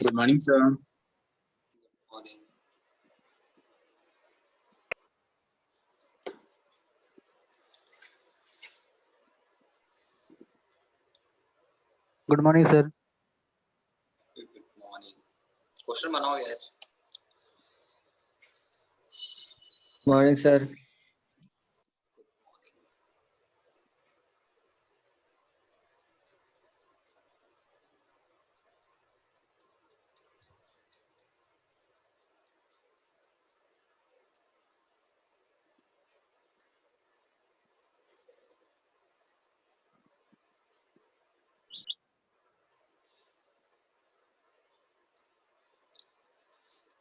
Good morning, sir. Morning. Good morning sir. Good morning. Question बनाओगे आज? Morning sir.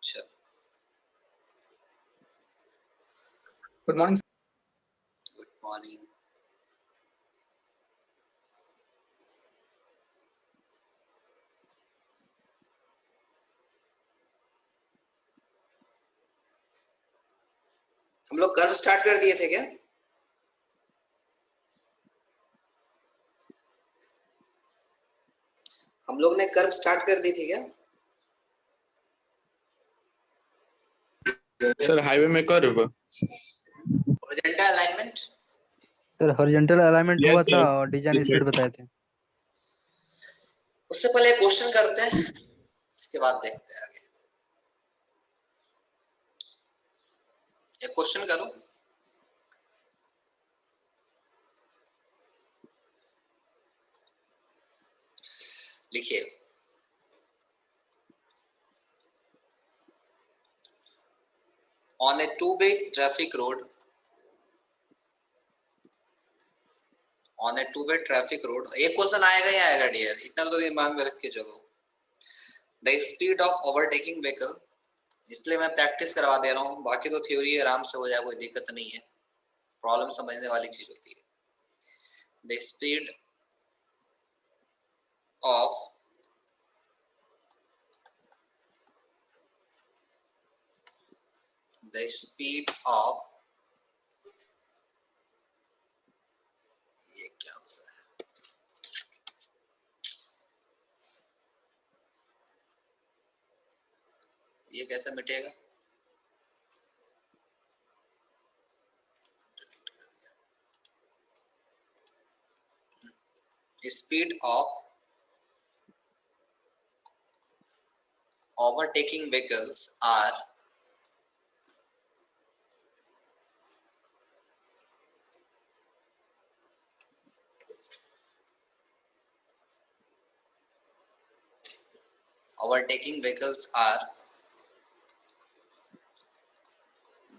चल Good morning. Good morning. हम लोग curve start कर दिए थे क्या? हम लोग ने कर्व स्टार्ट कर दी थी क्या? Sir, highway में curve. Horizontal alignment sir horizontal alignment Yes, हुआ sir. था और डिजाइन Yes, स्पीड sir. बताए थे। उससे पहले क्वेश्चन करते हैं, उसके बाद देखते हैं आगे। एक क्वेश्चन करो। लिखिए, on A two way traffic road, on A two way traffic road, एक क्वेश्चन आएगा ही आएगा डियर, इतना तो दिमाग में रख के चलो। The speed of overtaking vehicle, इसलिए मैं प्रैक्टिस करवा दे रहा हूँ, बाकी तो थ्योरी आराम से हो जाए, कोई दिक्कत नहीं है, प्रॉब्लम समझने वाली चीज होती है। The speed of the speed of, ये क्या होता है, ये कैसे मिटेगा? Speed of overtaking vehicles are overtaking vehicles are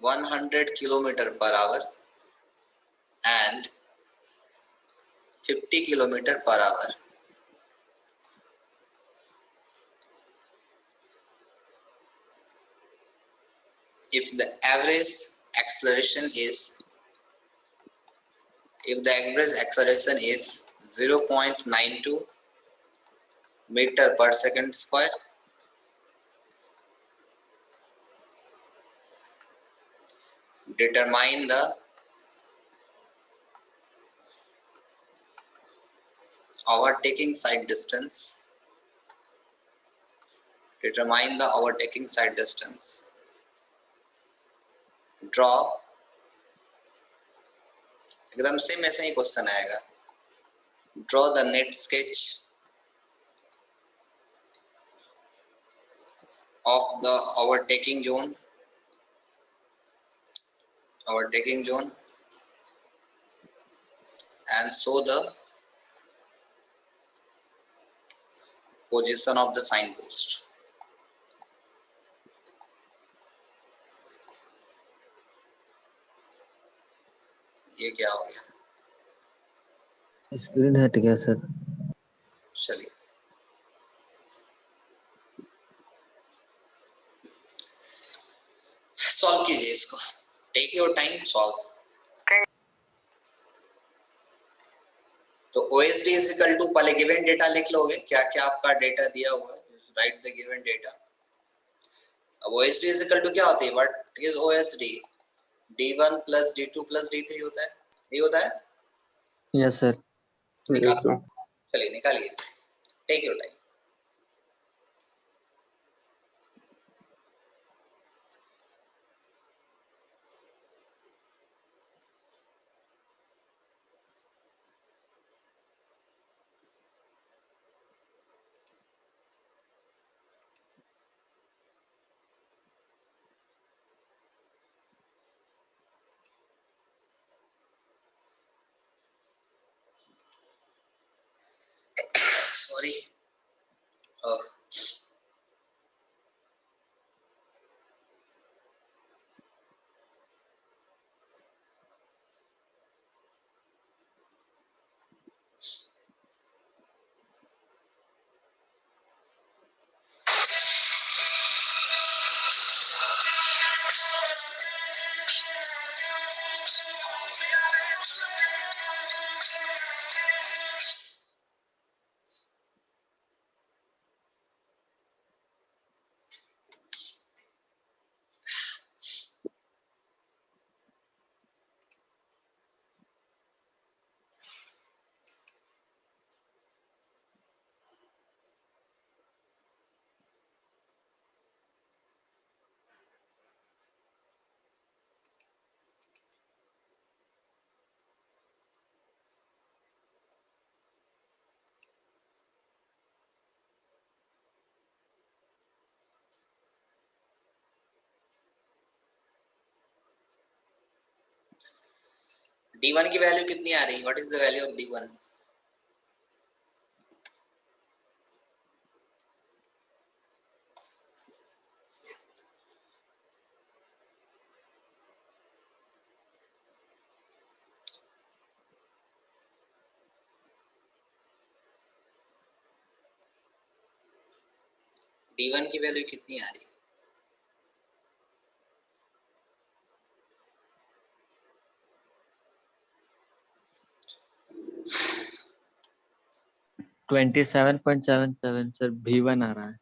100 kilometer per hour and 50 kilometer per hour. If the average acceleration is 0.92 meter per second square, determine the overtaking side distance. Determine the overtaking side distance. Draw, एकदम same ऐसे ही question आएगा। Draw the net sketch of the overtaking zone. And show the position of the signpost. ये क्या हो गया? Screen हट गया sir. चलिए, सॉल्व कीजिए इसको, टेक योर टाइम, सॉल्व। तो OSD इज इक्वल टू, पहले गिवन डेटा लिख लोगे, क्या क्या आपका डेटा दिया हुआ है, राइट द गिवन डेटा। अब OSD इज इक्वल टू क्या होती है, what is OSD? D1 plus D2 plus D3 होता है, ये होता है। Yes sir. Yes, sir. चलिए निकालिए, take your time. Sorry. D1 की वैल्यू कितनी आ रही? What is the value of D1? D1 की वैल्यू कितनी आ रही? $27.77 सर V1 आ रहा है।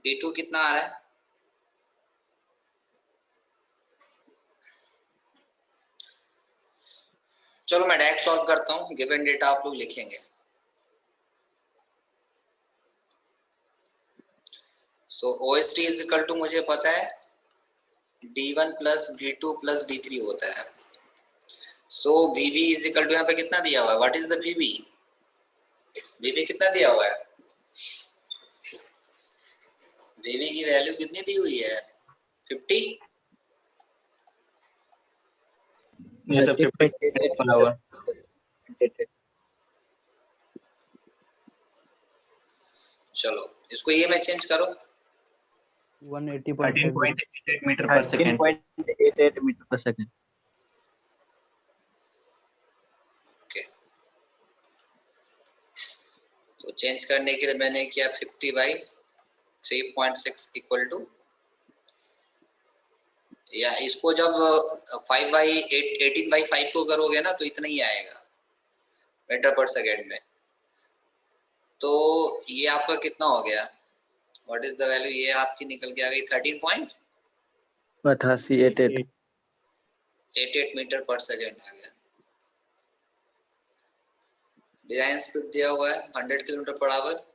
D2 कितना आ रहा है? चलो मैं डायरेक्ट सॉल्व करता हूँ, गिवन डेटा आप लोग लिखेंगे। सो OST इज इक्वल टू मुझे पता है D1 plus D2 plus D3 होता है। सो VV इज इक्वल टू यहाँ पे कितना दिया हुआ है? What is the VV? VV कितना दिया हुआ है? VV की वैल्यू कितनी दी हुई है? 50। ये सब 50 पड़ा हुआ। चलो इसको ये में चेंज करो। 180.5 13.88 मीटर पर सेकंड। 13.88 मीटर पर सेकंड। ओके, तो चेंज करने के लिए मैंने किया 50 बाई 3.6 इक्वल टू, या इसको जब 5 बाई 18 बाई 5 को करोगे ना तो इतना ही आएगा मीटर पर सेकेंड में। तो ये आपका कितना हो गया? What is the value? ये आपकी निकल के आ गई 13.88 मीटर पर सेकेंड आ गया। डिजाइन स्पीड दिया हुआ है 100 kilometre per hour.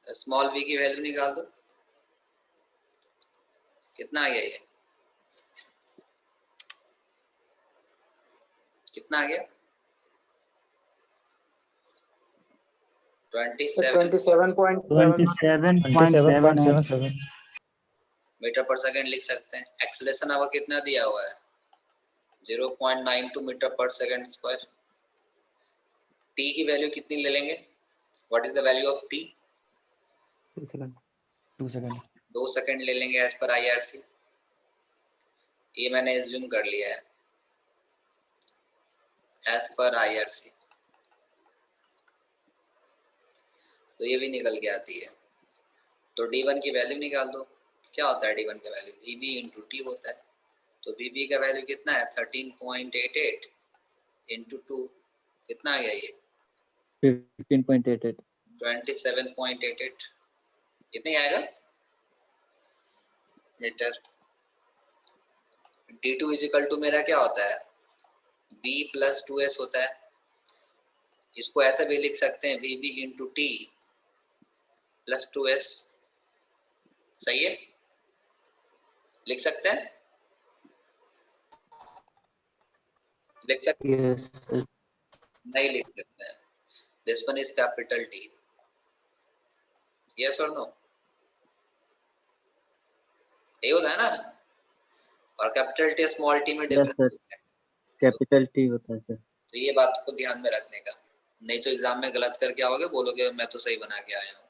Small v की वैल्यू निकाल दो, कितना आ गया? ये कितना आ गया? 27.77 मीटर पर सेकेंड लिख सकते हैं। एक्सेलरेशन आपका कितना दिया हुआ है? 0.92 मीटर पर सेकंड स्क्वायर। टी की वैल्यू कितनी ले लेंगे? What is the value of T? 2 second 2 second ले लेंगे एज पर आईआरसी। ये मैंने एज्यूम कर लिया है एज पर आईआरसी, तो ये भी निकल के आती है। तो D1 की वैल्यू निकाल दो। क्या होता है D1 का वैल्यू? VB इंटू टी होता है। तो VB का वैल्यू कितना है? 13.88 इंटू 2 कितना आ गया ये? 15.88 27.88 कितनी आएगा मीटर। D2 इजिकल टू मेरा क्या होता है? B प्लस 2S होता है। इसको ऐसे भी लिख सकते हैं VB into T plus 2S। सही है, लिख सकते हैं, लिख सकते yes sir. नहीं लिख सकते हैं। This one is capital T। Yes और नो? ये होता है ना। और कैपिटल T स्मॉल t में yes difference sir, capital T होता है सर। तो ये बात को ध्यान में रखने का, नहीं तो एग्जाम में गलत करके आओगे, बोलोगे मैं तो सही बना के आया हूँ,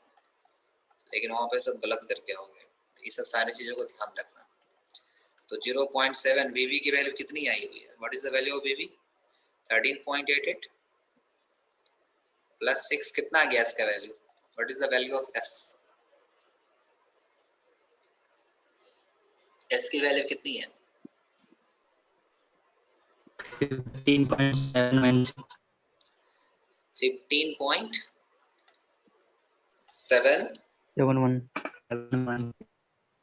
लेकिन वहां पे सब गलत करके आओगे। तो ये सब सारी चीजों को ध्यान रखना। तो 0.7 VB की वैल्यू कितनी आई हुई है? What is the value of VB? 13.88 plus 6 कितना आ गया इसका value? What is the value of S? S की वैल्यू कितनी है? 15.796 15.7 71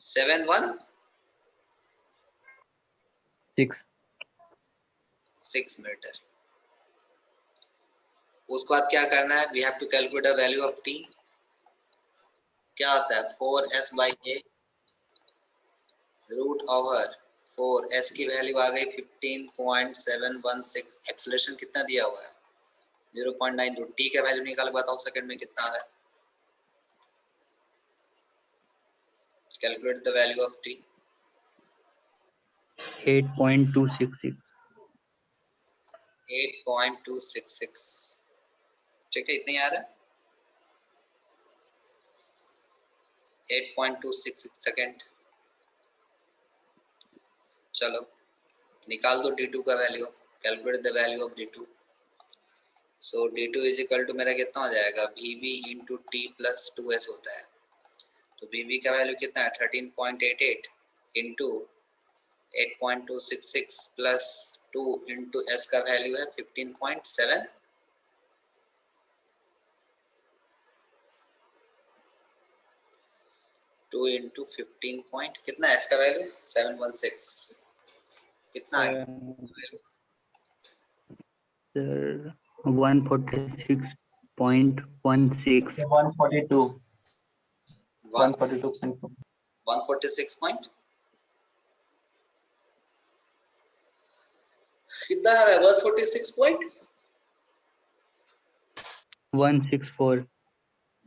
71 6 6 मीटर। उसके बाद क्या करना है? We have to calculate the value of T. क्या होता है? 4s by A root over 4s की वैल्यू आ गई 15.716। एक्सेलरेशन कितना दिया हुआ है? 0.9। टी का वैल्यू निकाल बताओ सेकंड में कितना आ रहा है? Calculate the value of T. 8.266 8.266। ठीक है, इतनी आ रहा है 8.266 सेकेंड। चलो निकाल दो D2 का value. Calculate the value of D2। So D2 is equal to मेरा कितना हो जाएगा? VB into T plus 2S होता है। तो VB का वैल्यू कितना है? 13.88 इंटू 8.266 प्लस 2 इंटू S का वैल्यू है 15.7 2 इंटू 15 पॉइंट कितना है इसका वैल्यू? 716। कितना आ गया? सर 146.16 142 146 पॉइंट कितना है? 146 पॉइंट 164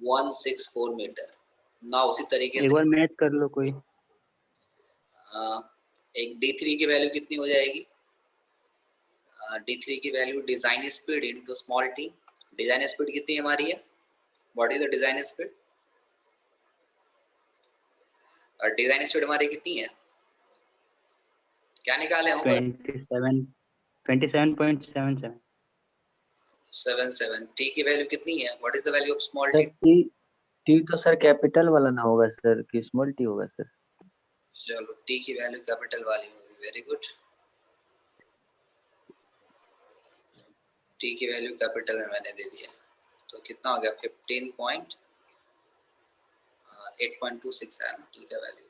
164 मीटर ना। उसी तरीके एक से बार मैच कर लो कोई। एक D3 की वैल्यू कितनी हो जाएगी? D3 की value design speed into small t। Design speed कितनी हमारी है? What is the design speed? और डिजाइन स्पीड हमारी कितनी है? क्या निकाले होंगे? 27.77 77। t की वैल्यू कितनी है? What is the value of small sir t? T T तो सर कैपिटल वाला ना होगा सर, कि स्मॉल टी होगा सर? चलो t की वैल्यू कैपिटल वाली होगी। Very good. t की वैल्यू कैपिटल में मैंने दे दिया। तो कितना हो गया? 8.26 है ना t का वैल्यू।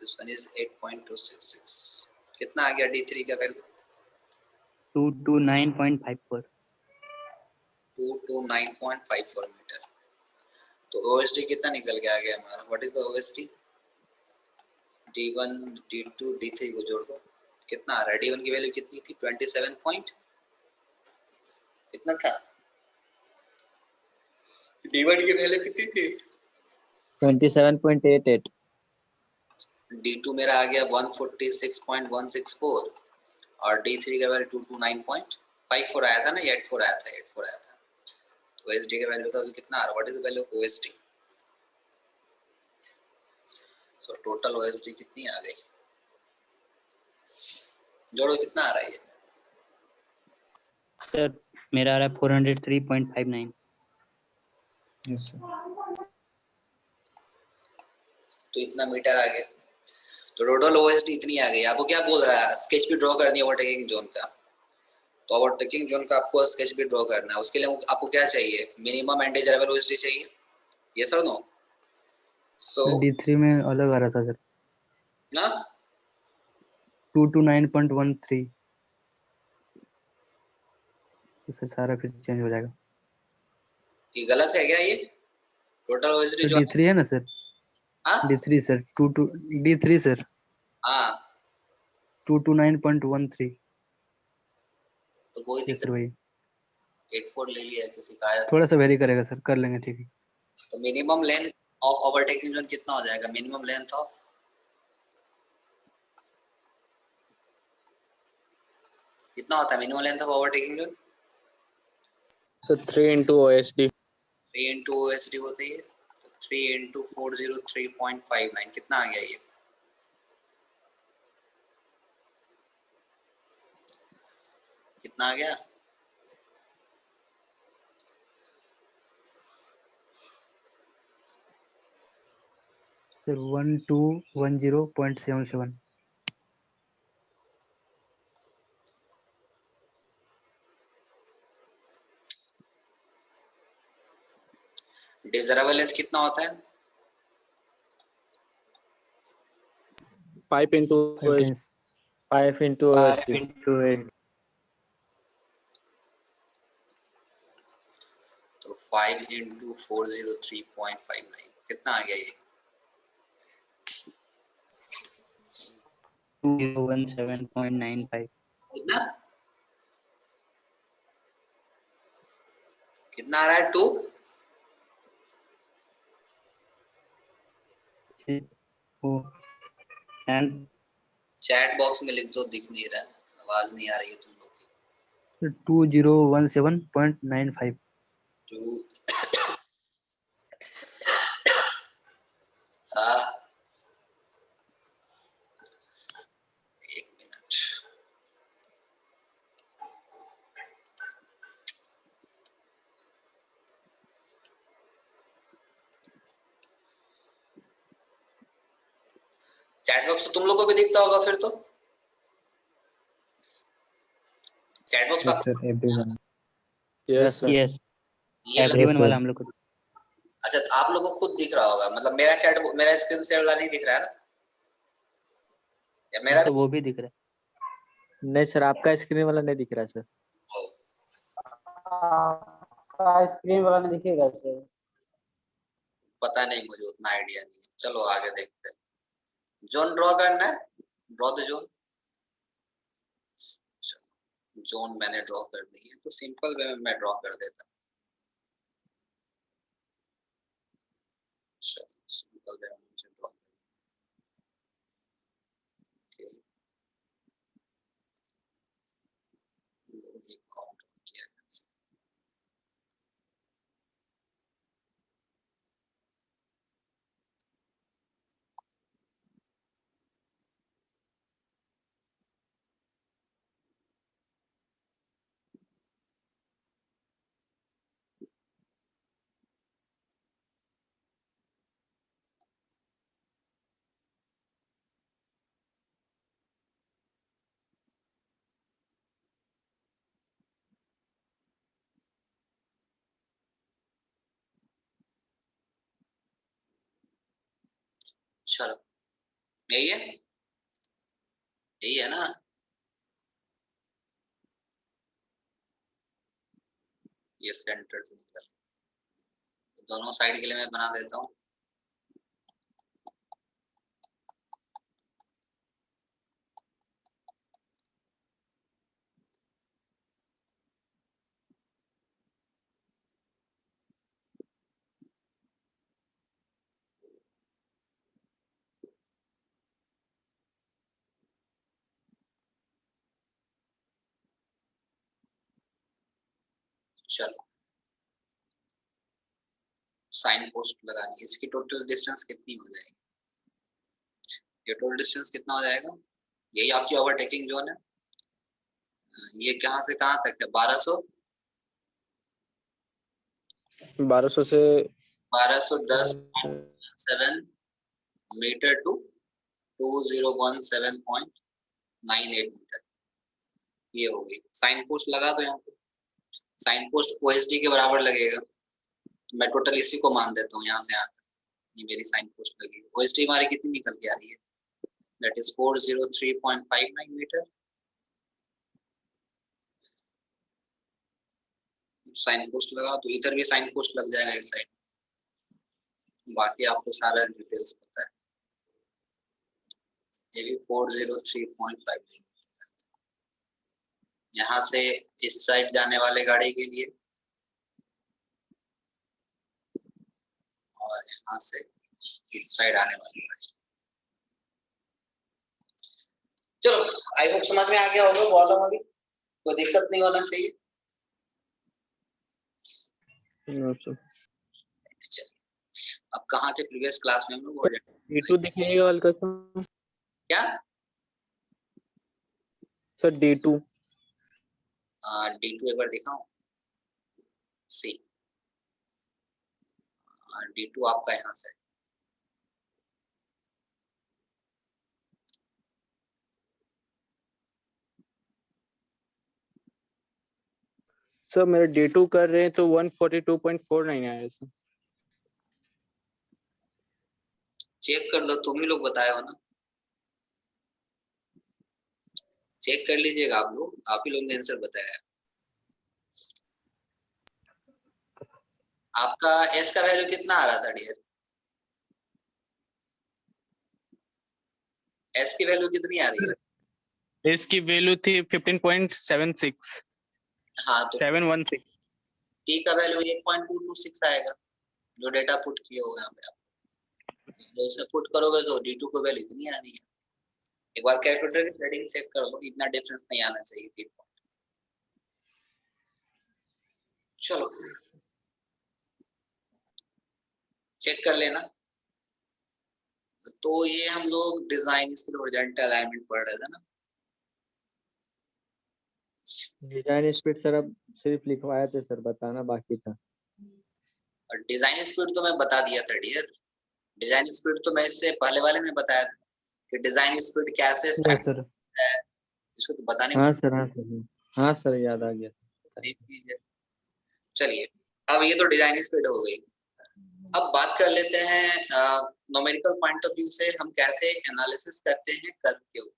This one is 8.266। कितना आ गया D3 का वैल्यू? 229.54 229.54 मीटर। तो OSD कितना निकल के आ गया हमारा? What is the OSD? D1 D2 D3 को जोड़ दो। कितना आ रहा है? D1 की वैल्यू कितनी थी? 27 पॉइंट कितना था? D1 की वैल्यू कितनी थी? 27.88 D2 मेरा आ गया 146.164 और D3 का वैल्यू 229.54 आया था ना, 84 आया था, 84 आया था। तो OSD का वैल्यू था तो कितना आ रहा है? What is the value of OSD? So total OSD कितनी आ गई? जोड़ो कितना आ रहा है ये? सर मेरा आ रहा है 403.59। Yes, sir. तो इतना मीटर आ गया, तो टोटल OSD इतनी आ गई। आपको क्या बोल रहा है? स्केच भी ड्रॉ करनी है ओवरटेकिंग जोन का। तो ओवरटेकिंग जोन का आपको स्केच भी ड्रॉ करना है। उसके लिए आपको क्या चाहिए? मिनिमम एंड डिजायरेबल OSD चाहिए। यस और नो? सो D3 में अलग आ रहा था सर, ना 229.13। तो सर सारा फिर चेंज हो जाएगा। ये गलत है क्या? ये टोटल OSD तो जो है? D3 है ना सर, हाँ D3 सर, D3 सर हाँ, 229.13। तो कोई यस दिक्कत। सर भाई, 84 ले लिया किसी का आया थोड़ा सा वेरी करेगा सर, कर लेंगे ठीक है। तो minimum length of overtaking zone कितना हो जाएगा? मिनिमम लेंथ ऑफ कितना होता है? Minimum length of overtaking zone So 3 into OSD. 3 into OSD होती है। तो 3 इंटू 403.59 कितना आ गया ये? कितना आ गया? सर 1210.77। डिजायरेबल लेंथ कितना होता है? 5 into 5 OSD. times 5 into 5 OSD. into 8। तो 5 इंटू 403.59 कितना आ गया ये? 2017.95। कितना कितना आ रहा है? 2 वो एंड चैट बॉक्स में लिख दो, दिख नहीं रहा है, आवाज नहीं आ रही है तुम लोग की। 2017.95। 2 हाँ, एक मिनट। चैट बॉक्स तो तुम लोग को भी दिखता होगा फिर तो। चैट बॉक्स Yes, आप sir. Everyone. Yes, sir. Yes, ये लग... एवरीवन Yes, sir. वाला हम लोग को। अच्छा, तो आप लोग को खुद दिख रहा होगा, मतलब मेरा चैट, मेरा स्क्रीन शेयर वाला नहीं दिख रहा है ना? या मेरा तो वो भी दिख रहा नहीं सर, आपका स्क्रीन वाला नहीं दिख रहा सर। आपका स्क्रीन वाला नहीं दिखेगा सर। पता नहीं, मुझे उतना आइडिया नहीं है। चलो आगे देखते हैं। जोन ड्रॉ करना है, ड्रॉ द जोन। जोन मैंने ड्रॉ कर दी है, तो सिंपल वे में मैं ड्रॉ कर देता हूँ। सिंपल वे में मुझे ड्रॉ किया। चलो, यही है, यही है ना? ये सेंटर से निकल, दोनों साइड के लिए मैं बना देता हूँ। चलो साइन पोस्ट लगानी, इसकी टोटल डिस्टेंस कितनी हो जाएगी? ये टोटल डिस्टेंस कितना हो जाएगा? यही आपकी ओवरटेकिंग जोन है। ये कहां से कहां तक है? 1200 से 1210.7 मीटर टू 2017.98 मीटर, ये होगी। साइन पोस्ट लगा दो यहाँ पे। साइन पोस्ट OSD के बराबर लगेगा। मैं टोटल इसी को मान देता हूँ यहाँ से यहाँ तक। ये मेरी साइन पोस्ट लगी। OSD हमारी कितनी निकल के आ रही है? That is 403.59 metre. Sign post लगा तो इधर भी साइन पोस्ट लग जाएगा एक साइड। बाकी आपको सारा डिटेल्स पता है। ये भी 403.59। यहाँ से इस साइड जाने वाले गाड़ी के लिए और यहाँ से इस साइड आने वाली गाड़ी। चलो आई होप समझ में आ गया होगा। प्रॉब्लम अभी कोई दिक्कत नहीं होना चाहिए। अब कहाँ थे प्रीवियस क्लास में हम लोग? D2 दिखेगा हल्का सा क्या? सर D2 D2 एक बार दिखाऊं। सी D2 आपका यहाँ से सर मेरे D2 कर रहे हैं तो 142.49 आया सर। चेक कर लो, तुम ही लोग बताए हो ना। चेक कर लीजिएगा आप लोग, आप ही लोग ने आंसर बताया है। आपका एस का वैल्यू कितना आ रहा था डियर? एस की वैल्यू कितनी आ रही है? इसकी वैल्यू थी 15.76 हाँ तो 716। टी का वैल्यू 1.226 आएगा जो डेटा पुट किए हो यहाँ पे आप। तो उसे पुट करोगे तो D2 को वैल्यू इतनी आनी है। एक बार कैलकुलेटर की सेटिंग चेक कर लो, इतना डिफरेंस नहीं आना चाहिए 3 पॉइंट। चलो चेक कर लेना। तो ये हम लोग डिजाइन स्पीड हॉरिजॉन्टल अलाइनमेंट पढ़ रहे थे ना। डिजाइन स्पीड सर अब सिर्फ लिखवाए थे सर, बताना बाकी था। और डिजाइन स्पीड तो मैं बता दिया था डियर। डिजाइन स्पीड तो मैं इससे पहले वाले में बताया था कि डिजाइन स्पीड कैसे यस सर। है, इसको तो बताने हाँ सर, हाँ सर, हाँ सर, याद आ गया। सेव कीजिए। चलिए अब ये तो डिजाइन स्पीड हो गई। अब बात कर लेते हैं न्यूमेरिकल पॉइंट ऑफ व्यू से हम कैसे एनालिसिस करते हैं कर्व के ऊपर।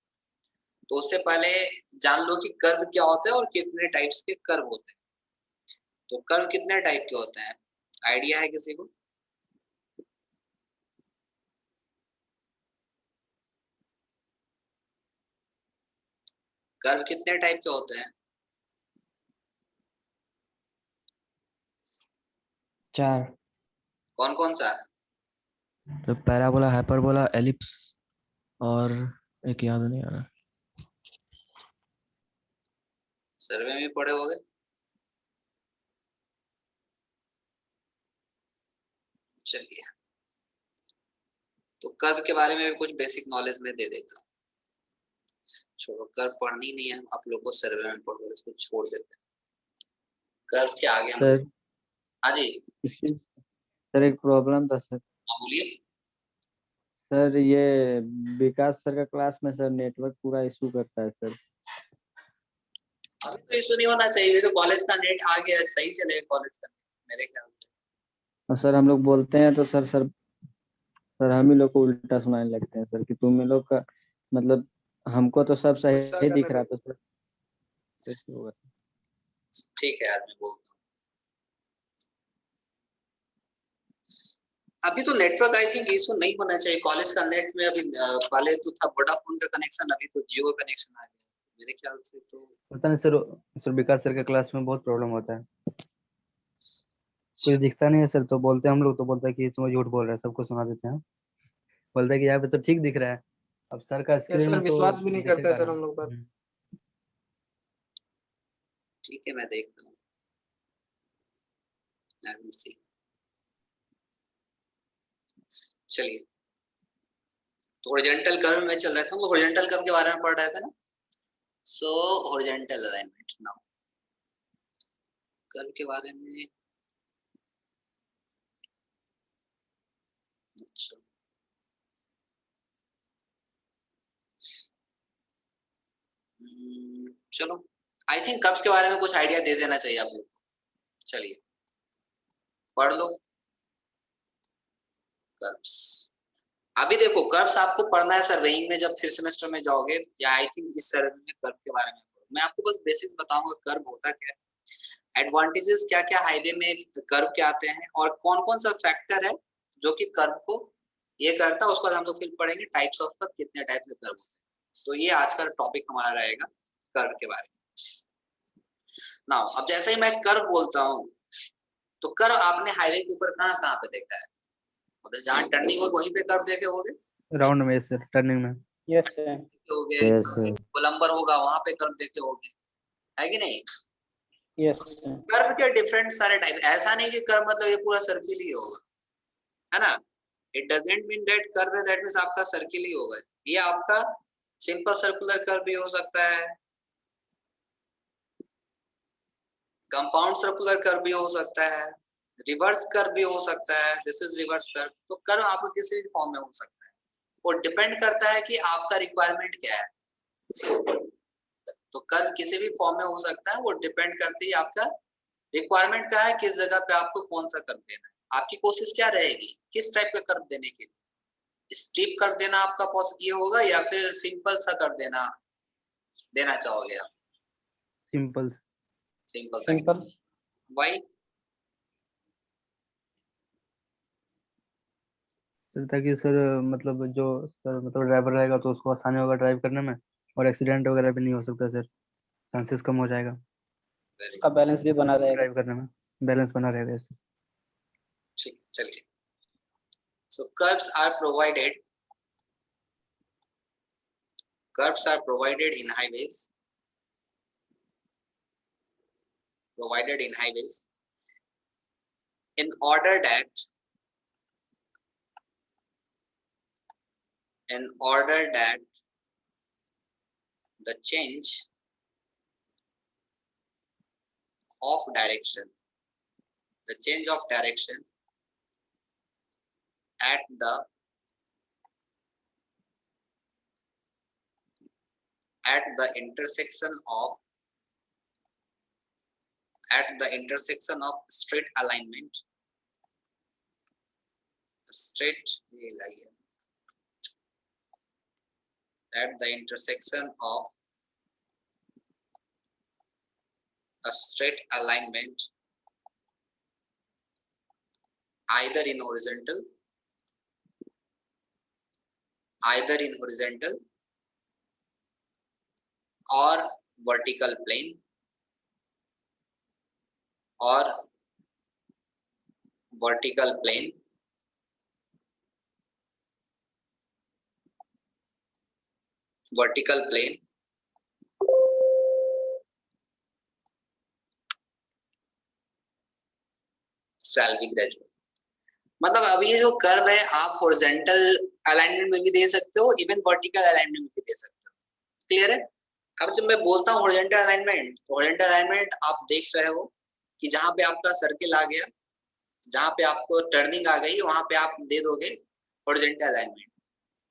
तो उससे पहले जान लो कि कर्व क्या होता है और कितने टाइप्स के कर्व होते हैं। तो कर्व कितने टाइप के होते हैं, आइडिया है किसी को? कर्व कितने टाइप के होते हैं? 4। कौन कौन सा? तो पैराबोला, हाइपरबोला, एलिप्स और एक याद नहीं आ रहा। सर्वे में पढ़े होंगे। चलिए तो कर्व के बारे में भी कुछ बेसिक नॉलेज में दे देता हूँ। छोड़ो, कर्व पढ़नी नहीं है, आप लोग को सर्वे में पढ़ो, इसको छोड़ देते हैं। कर्व के आगे हम सर हाँ जी इसकी सर एक प्रॉब्लम था सर। हाँ बोलिए। सर ये विकास सर का क्लास में सर नेटवर्क पूरा इशू करता है सर। अभी तो इशू नहीं होना चाहिए, तो कॉलेज का नेट आ गया, सही चलेगा कॉलेज का मेरे ख्याल से। और सर हम लोग बोलते हैं तो सर हम ही लोग को उल्टा सुनाने लगते हैं सर कि तुम लोग का मतलब हमको तो सब सही दिख रहा था सर, कैसे होगा सर? ठीक है आज मैं बोलता हूँ। अभी तो नेटवर्क आई थिंक इशू नहीं होना चाहिए कॉलेज का नेट में। अभी पहले तो था वोडाफोन का कनेक्शन, अभी तो जियो का कनेक्शन आ गया मेरे ख्याल से। तो पता नहीं सर, विकास सर के क्लास में बहुत प्रॉब्लम होता है, कुछ दिखता नहीं है सर। तो बोलते हैं हम लोग, तो बोलता है कि तुम झूठ बोल रहे हैं, सबको सुना देते हैं। बोलता है कि यहाँ पे तो ठीक दिख रहा है, अब सर का स्क्रीन सर में तो विश्वास भी नहीं करते दिखेगा सर नहीं। हम लोग पर। ठीक है मैं देखता हूँ। लेवल सी। चलिए, तो हॉरिजॉन्टल कर्व में चल रहा था, वो हॉरिजॉन्टल कर्व के बारे में पढ़ रहे थे ना। सो हॉरिजॉन्टल अलाइनमेंट नाउ, कर्व के बारे में। अच्छा, चलो, आई थिंक कर्व्स के बारे में कुछ आइडिया दे देना चाहिए आप लोग को। चलिए पढ़ लो कर्व्स। अभी देखो, कर्व्स आपको पढ़ना है सर्वेइंग में, जब फिर सेमेस्टर में जाओगे, या आई थिंक इस सर्वे में कर्व के बारे में पढ़ो। मैं आपको बस बेसिक्स बताऊंगा कर्व होता क्या है, एडवांटेजेस क्या क्या हाईवे में कर्व के आते हैं, और कौन कौन सा फैक्टर है जो कि कर्व को ये करता है। उसके बाद हम लोग फिर पढ़ेंगे टाइप्स ऑफ कर्व, कितने टाइप के कर्व होते हैं। तो ये आज का टॉपिक हमारा रहेगा कर्व के बारे में। नाउ अब जैसे ही मैं कर्व बोलता हूँ, तो कर्व आपने हाईवे के ऊपर कहाँ कहाँ पे देखा है? जहाँ टर्निंग हो वहीं पे कर्व देखे होगे, राउंड में सर, टर्निंग में। Yes sir. Yes sir. कोलंबर होगा वहां पे कर्व देखे होगे, है कि नहीं? Yes sir. कर्व के डिफरेंट सारे टाइप, ऐसा नहीं कि कर्व मतलब ये पूरा सर्किल ही होगा, है ना। It doesn't mean that curve that means आपका सर्किल ही होगा। ये आपका सिंपल सर्कुलर कर्व भी हो सकता है, कंपाउंड सर्कुलर कर्व भी हो सकता है, रिवर्स कर्व भी हो सकता है, दिस इज रिवर्स कर्व। तो कर्व आपको किसी भी फॉर्म में हो सकता है, वो डिपेंड करता है कि आपका रिक्वायरमेंट क्या है। तो कर्व किसी भी फॉर्म में हो सकता है, वो डिपेंड करती है आपका रिक्वायरमेंट क्या है, किस जगह पे आपको कौन सा कर्व देना है। आपकी कोशिश क्या रहेगी, किस टाइप का कर्व देने के लिए? स्ट्रिप कर देना आपका ये होगा, या फिर सिंपल सा कर देना चाहोगे आप? सिंपल। सिंपल सा। सिंपल। वाई? सर ताकि सर मतलब जो सर मतलब ड्राइवर रहेगा तो उसको आसानी होगा ड्राइव करने में, और एक्सीडेंट वगैरह भी नहीं हो सकता सर, चांसेस कम हो जाएगा उसका बैलेंस भी बना रहेगा। ड्राइव करने में, बैलेंस बना रहेगा इससे। ठीक, चलिए। So curves are provided in highways, in order that the change of direction at the intersection of straight alignment, at the intersection of a straight alignment, either in horizontal or vertical plane, shall be gradual। मतलब अब ये जो curve है, आप horizontal alignment में भी दे सकते हो, इवन वर्टिकल अलाइनमेंट में भी दे सकते हो। क्लियर है? अब जब मैं बोलता हूँ हॉरिजॉन्टल अलाइनमेंट, तो हॉरिजॉन्टल अलाइनमेंट आप देख रहे हो कि जहां पे आपका सर्किल आ गया, जहां पे आपको टर्निंग आ गई, वहां पे आप दे दोगे हॉरिजॉन्टल अलाइनमेंट।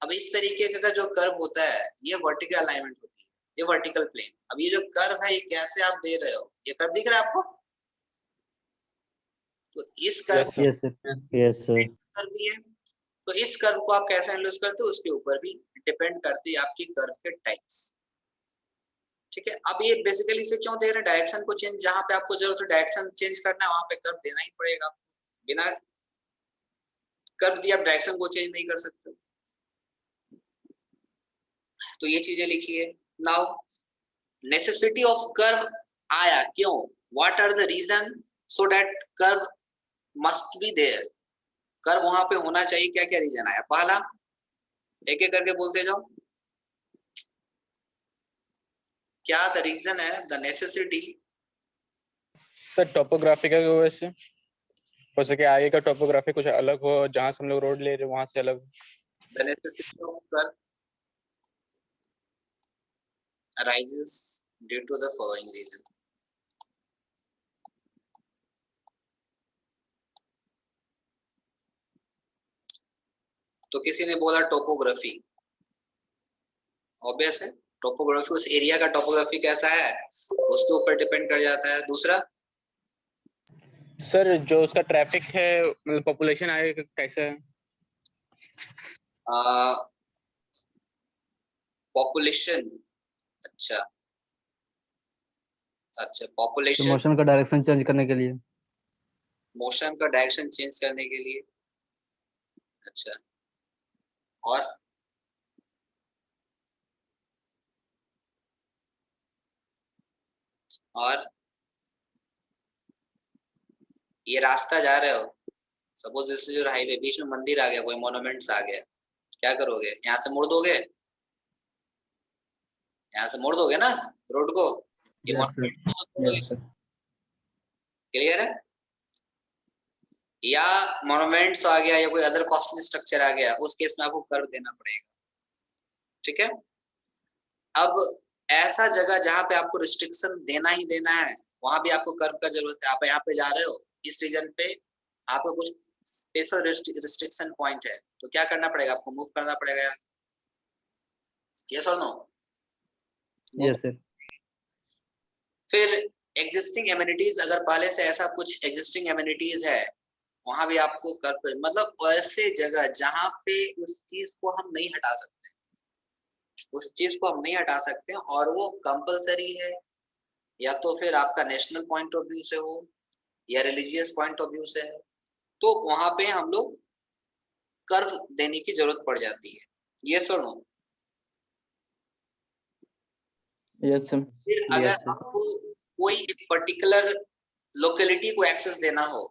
अब इस तरीके का जो कर्व होता है, ये वर्टिकल अलाइनमेंट होती है, ये वर्टिकल प्लेन। अब ये जो कर्व है, ये कैसे आप दे रहे हो? ये कर्व दिख रहा है आपको? तो इस curve Yes, sir. Yes sir. Curve भी है, तो इस कर्व को आप कैसे एनालाइज करते हो, उसके ऊपर भी डिपेंड करती है आपकी कर्व के टाइप्स। ठीक है, अब ये बेसिकली से क्यों दे रहे हैं? डायरेक्शन को चेंज, जहां पे आपको जरूरत है डायरेक्शन चेंज करना है, वहां पे कर्व देना ही पड़ेगा। बिना कर्व दिए आप डायरेक्शन को चेंज नहीं कर सकते। तो ये चीजें लिखी है। नाउ नेसेसिटी ऑफ कर्व आया क्यों? What are the reason so that curve must be there? Curve वहां पे होना चाहिए, क्या क्या रीजन आया? पहला, एक एक करके बोलते जाओ, क्या द रीजन है, द नेसेसिटी? सर टोपोग्राफिकल वजह से। हो सके आगे का टोपोग्राफी कुछ अलग हो, जहाँ से हम लोग रोड ले रहे वहां से अलग हो। The necessity of curve arises due to the following reason. तो किसी ने बोला टोपोग्राफी, ऑब्वियस है टोपोग्राफी उस एरिया का टोपोग्राफी कैसा है उसके ऊपर डिपेंड कर जाता है। दूसरा सर जो उसका ट्रैफिक है, मतलब पॉपुलेशन आगे कैसा है? पॉपुलेशन, अच्छा तो पॉपुलेशन, मोशन का डायरेक्शन चेंज करने के लिए। मोशन का डायरेक्शन चेंज करने के लिए, अच्छा और ये रास्ता जा रहे हो, suppose this is your highway, बीच में मंदिर आ गया, कोई मोन्यूमेंट्स आ गया, क्या करोगे? यहाँ से मोड़ दोगे, यहाँ से मोड़ दोगे ना रोड को, ये yes sir, yes sir. Clear है? या मोन्यूमेंट्स आ गया या कोई अदर कॉस्टली स्ट्रक्चर आ गया, उस केस में आपको कर्व देना पड़ेगा। ठीक है, अब ऐसा जगह जहां पे आपको रिस्ट्रिक्शन देना ही देना है, वहां भी आपको कर्व का जरूरत है। आप यहाँ पे जा रहे हो, इस रीजन पे आपको कुछ स्पेशल रिस्ट्रिक्शन पॉइंट है, तो क्या करना पड़ेगा? आपको मूव करना पड़ेगा यहाँ। यस और नो? Yes sir. फिर एग्जिस्टिंग एमिनिटीज, अगर पहले से ऐसा कुछ एग्जिस्टिंग एमिनिटीज है, वहां भी आपको कर्व, मतलब ऐसे जगह जहां पे उस चीज को हम नहीं हटा सकते, उस चीज को हम नहीं हटा सकते और वो कंपलसरी है, या तो फिर आपका नेशनल पॉइंट ऑफ व्यू से हो या रिलीजियस पॉइंट ऑफ व्यू से है, तो वहां पे हम लोग कर्व देने की जरूरत पड़ जाती है। यस और नो? Yes sir. फिर अगर आपको कोई एक पर्टिकुलर लोकेलिटी को एक्सेस देना हो,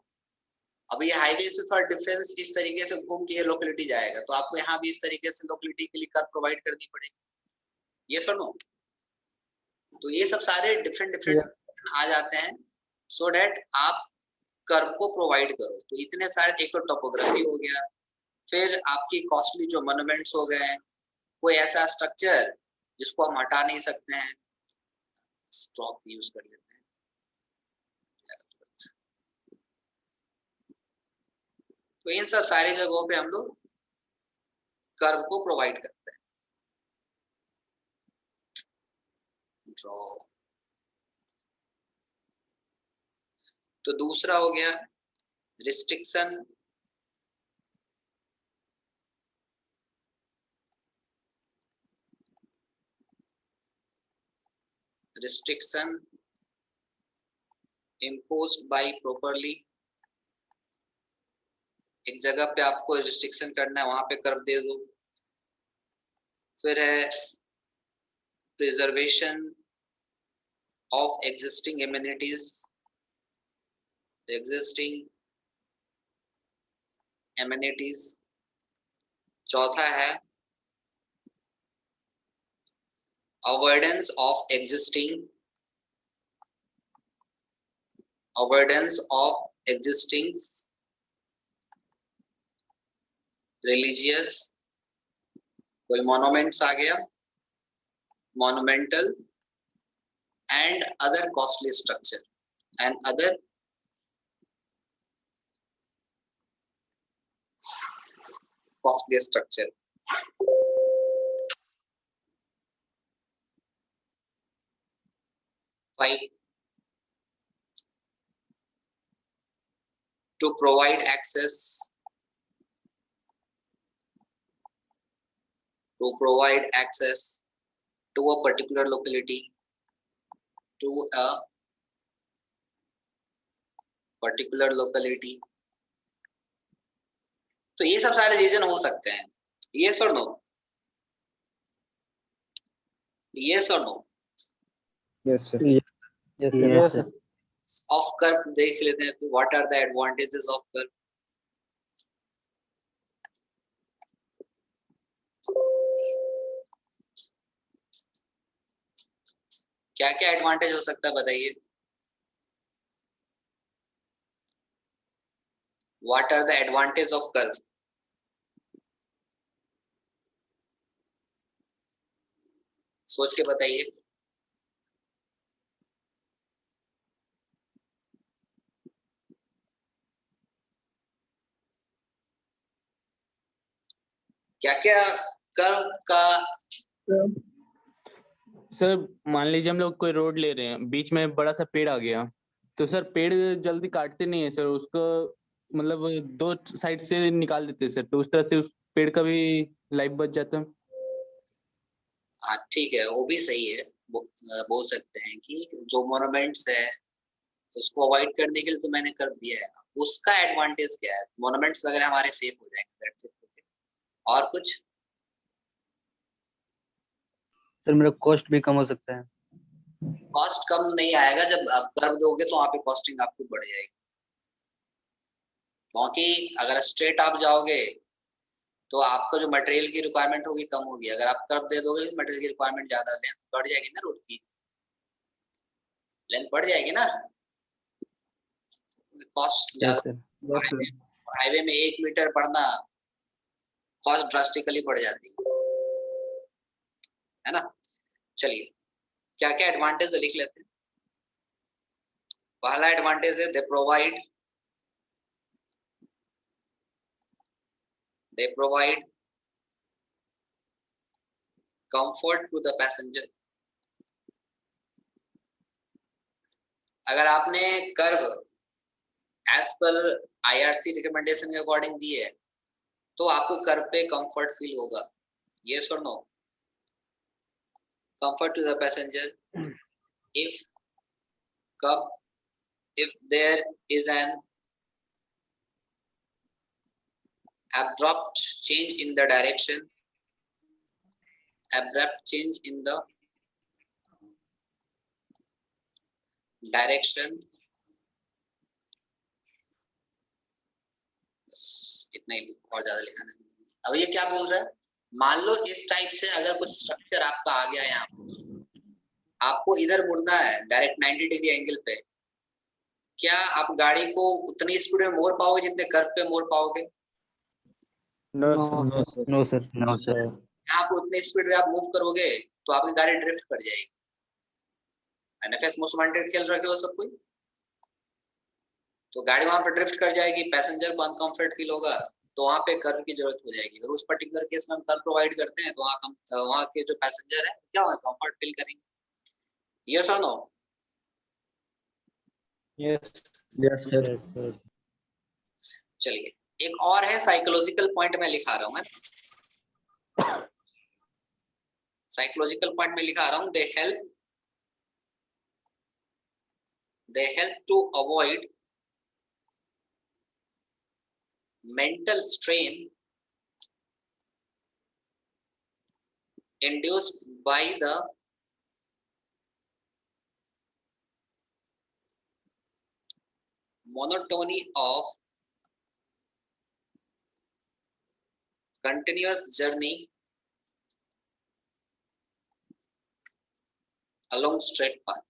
अब ये हाईवे से थोड़ा डिफरेंस इस तरीके से घूम के ये लोकेलिटी जाएगा, तो आपको यहाँ भी इस तरीके से लोकेलिटी के लिए कर्व प्रोवाइड करनी पड़ेगी। यस और नो? तो ये सब सारे डिफरेंट आ जाते हैं, सो दैट आप कर्व को प्रोवाइड करो। तो इतने सारे, एक तो टोपोग्राफी हो गया, फिर आपकी कॉस्टली जो मोन्यूमेंट्स हो गए, कोई ऐसा स्ट्रक्चर जिसको हम हटा नहीं सकते हैं, स्ट्रोक यूज कर लेते हैं, तो इन सब सारी जगहों पे हम लोग कर्व को प्रोवाइड करते हैं। ड्रॉ, तो दूसरा हो गया restriction, restriction imposed by properly, एक जगह पे आपको रिस्ट्रिक्शन करना है, वहां पे कर्व दे दो। फिर है preservation of existing amenities, existing amenities. चौथा है avoidance of existing, avoidance of existing religious, कोई मॉन्यूमेंट्स आ गया, monumental and other costly structure and other costly structure. Five, to provide access, to provide access to a particular locality, to a particular locality. तो ये सब सारे reason हो सकते हैं। Yes और नो? यस और no? Yes sir. Yes sir, yes sir. Of curve देख लेते हैं, what are the advantages of curve. क्या क्या एडवांटेज हो सकता है बताइए? What are the advantage of curve? सोच के बताइए। क्या क्या कर्व का सर मान लीजिए हम लोग कोई रोड ले रहे हैं, बीच में बड़ा सा पेड़ आ गया, तो सर पेड़ जल्दी काटते नहीं है सर, उसको मतलब दो साइड से निकाल देते हैं सर, तो उस तरह से उस पेड़ का भी लाइफ बच जाता है। हाँ ठीक है, वो भी सही है। बोल सकते हैं कि जो मोनूमेंट्स है उसको अवॉइड करने के लिए तो मैंने कर दिया है, उसका एडवांटेज क्या है? मोनूमेंट्स वगैरह हमारे सेफ हो जाएंगे, that's it। और कुछ? सर मेरा कॉस्ट भी कम हो सकता है। कॉस्ट कम नहीं आएगा, जब आप कर्व दोगे तो वहाँ पे कॉस्टिंग आपकी बढ़ जाएगी, क्योंकि अगर स्ट्रेट आप जाओगे तो आपका जो मटेरियल की रिक्वायरमेंट होगी कम होगी, अगर आप कर्व दे दोगे मटेरियल की रिक्वायरमेंट ज्यादा, लेंथ बढ़ जाएगी ना, रोड की लेंथ बढ़ जाएगी ना, कॉस्ट यस ज्यादा। सर। हाईवे में 1 मीटर पड़ना कॉस्ट ड्रास्टिकली बढ़ जाती है ना। चलिए क्या क्या एडवांटेज लिख लेते हैं। पहला एडवांटेज है they provide comfort to the passenger। अगर आपने कर्व एज पर IRC रिकमेंडेशन के अकॉर्डिंग दी है तो आपको कर्व पे कंफर्ट फील होगा, yes or no? Comfort to the passenger if there is an abrupt change in the direction, इतना ही और ज्यादा लिखा नहीं। अब ये क्या बोल रहा है, मान लो इस टाइप से अगर कुछ स्ट्रक्चर आपका आ गया यहाँ, आपको इधर मुड़ना है डायरेक्ट 90 डिग्री एंगल पे, क्या आप गाड़ी को उतनी स्पीड में मोड़ पाओगे जितने कर्व पे मोड़ पाओगे? No sir. No sir. No sir. आप उतनी स्पीड में आप मूव करोगे तो आपकी गाड़ी ड्रिफ्ट कर जाएगी। NFS मोस्ट वांटेड खेल रखे हो सब कोई, तो गाड़ी वहां पर ड्रिफ्ट कर जाएगी, पैसेंजर को अनकंफर्ट फील होगा, तो वहां पे कर्व की जरूरत हो जाएगी। अगर उस पर्टिकुलर केस में हम कर्व प्रोवाइड करते हैं तो वहां के जो पैसेंजर है क्या होगा, कंफर्ट फील करेंगे। यस और नो? Yes sir. चलिए एक और है साइकोलॉजिकल पॉइंट में लिखा रहा हूं मैं, साइकोलॉजिकल पॉइंट में लिखा रहा हूं, they help to avoid mental strain induced by the monotony of continuous journey along straight path।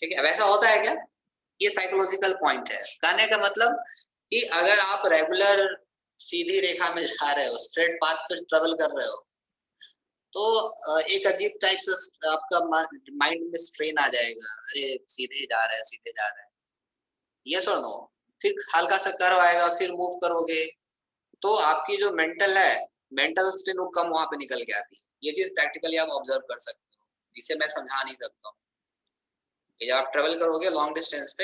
ठीक है, वैसा होता है क्या? ये साइकोलॉजिकल पॉइंट है। कहने का मतलब कि अगर आप रेगुलर सीधी रेखा में जा रहे हो, स्ट्रेट पाथ पर ट्रेवल कर रहे हो, तो एक अजीब टाइप से आपका माइंड में स्ट्रेन आ जाएगा, अरे सीधे जा रहे हैं, सीधे जा रहे हैं। यस और नो? फिर हल्का सा कर्व आएगा, फिर मूव करोगे तो आपकी जो मेंटल स्ट्रेन वो कम वहां पे निकल के आती है। ये चीज प्रैक्टिकली आप ऑब्जर्व कर सकते हो, जिसे मैं समझा नहीं सकता हूँ। जब आप ट्रेवल करोगे लॉन्ग डिस्टेंस पे